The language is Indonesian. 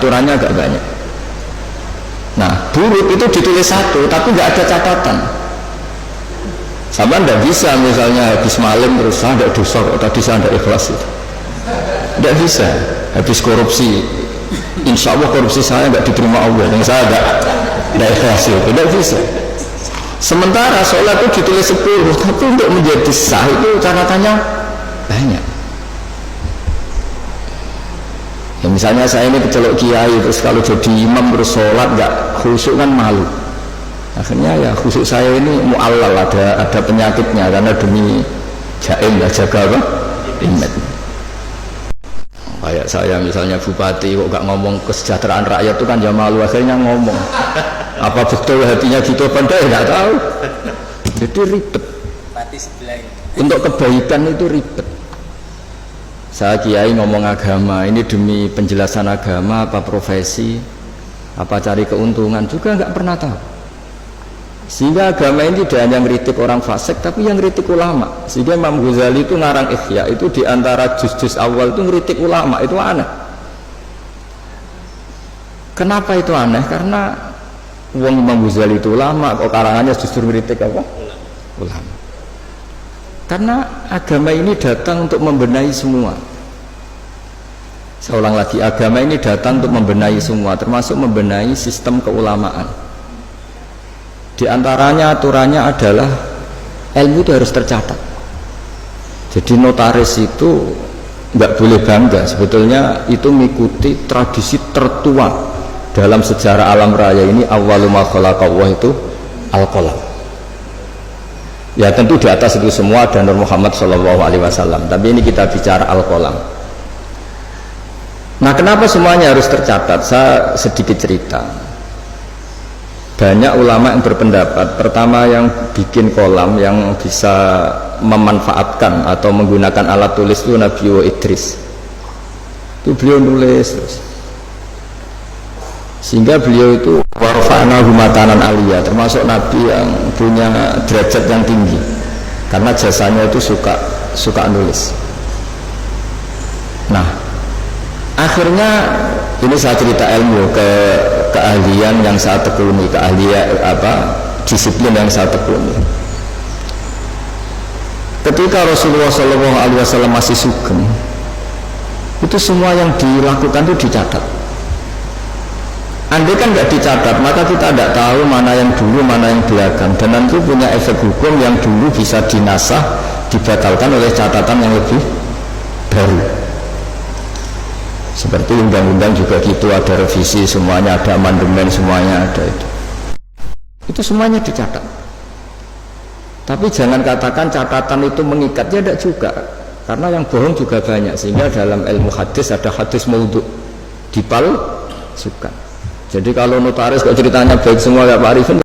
aturannya agak banyak. Nah, buruk itu ditulis satu tapi nggak ada catatan. Sama ndak bisa misalnya habis malam terus saya ndak dosa kok tadi saya ndak ikhlas itu. Ndak bisa. Habis korupsi, insya Allah korupsi saya nggak diterima Allah dan saya ndak ikhlas itu. Ndak bisa. Sementara sholat itu ditulis 10 tapi untuk menjadi sah itu catatannya banyak. Ya misalnya saya ini kecelok kiai terus kalau jadi imam terus sholat nggak khusyuk kan malu. Akhirnya ya khusyuk saya ini mu'allal, ada penyakitnya karena demi jaim ya jaga apa? Imam. Kayak saya misalnya bupati kok nggak ngomong kesejahteraan rakyat itu kan ya malu, akhirnya ngomong. Apa betul hatinya gitu apa enggak? Nggak tahu. Jadi ribet. Untuk kebaikan itu ribet. Saya kiai ngomong agama ini demi penjelasan agama apa profesi apa cari keuntungan juga nggak pernah tahu. Sehingga agama ini tidak hanya ngeritik orang fasik tapi yang ngeritik ulama. Sehingga Imam Ghazali itu ngarang Ihya itu diantara juz-juz awal itu ngeritik ulama, itu aneh. Kenapa itu aneh? Karena wong Imam Ghazali itu ulama kok karangannya justru ngeritik apa? Ulama. Karena agama ini datang untuk membenahi semua. Saya ulang lagi, agama ini datang untuk membenahi semua, termasuk membenahi sistem keulamaan. Di antaranya aturannya adalah ilmu itu harus tercatat. Jadi notaris itu nggak boleh bangga, sebetulnya itu mengikuti tradisi tertua dalam sejarah alam raya ini. Awwalu ma khalaqallahu itu al-qalam. Ya tentu di atas itu semua ada Nur Muhammad SAW, tapi ini kita bicara al-qalam. Nah kenapa semuanya harus tercatat? Saya sedikit cerita. Banyak ulama yang berpendapat, pertama yang bikin kolam yang bisa memanfaatkan atau menggunakan alat tulis itu Nabi Idris. Itu beliau nulis terus. Sehingga beliau itu warfa'nahu makanan aliyah, termasuk Nabi yang punya derajat yang tinggi karena jasanya itu suka nulis. Nah akhirnya ini saya cerita ilmu keahlian yang saya tekuni, keahlian disiplin yang saya tekuni. Ketika Rasulullah SAW masih sugeng, itu semua yang dilakukan itu dicatat. Andai kan nggak dicatat, maka kita tidak tahu mana yang dulu, mana yang belakang, dan nanti punya efek hukum yang dulu bisa dinasah, dibatalkan oleh catatan yang lebih baru. Seperti undang-undang juga gitu, ada revisi semuanya, ada amandemen semuanya ada itu. Itu semuanya dicatat. Tapi jangan katakan catatan itu mengikat, ya tidak juga, karena yang bohong juga banyak. Sehingga dalam ilmu hadis ada hadis maudhu, dipalsukan. Jadi kalau notaris kok ceritanya baik semua ya Pak Arifin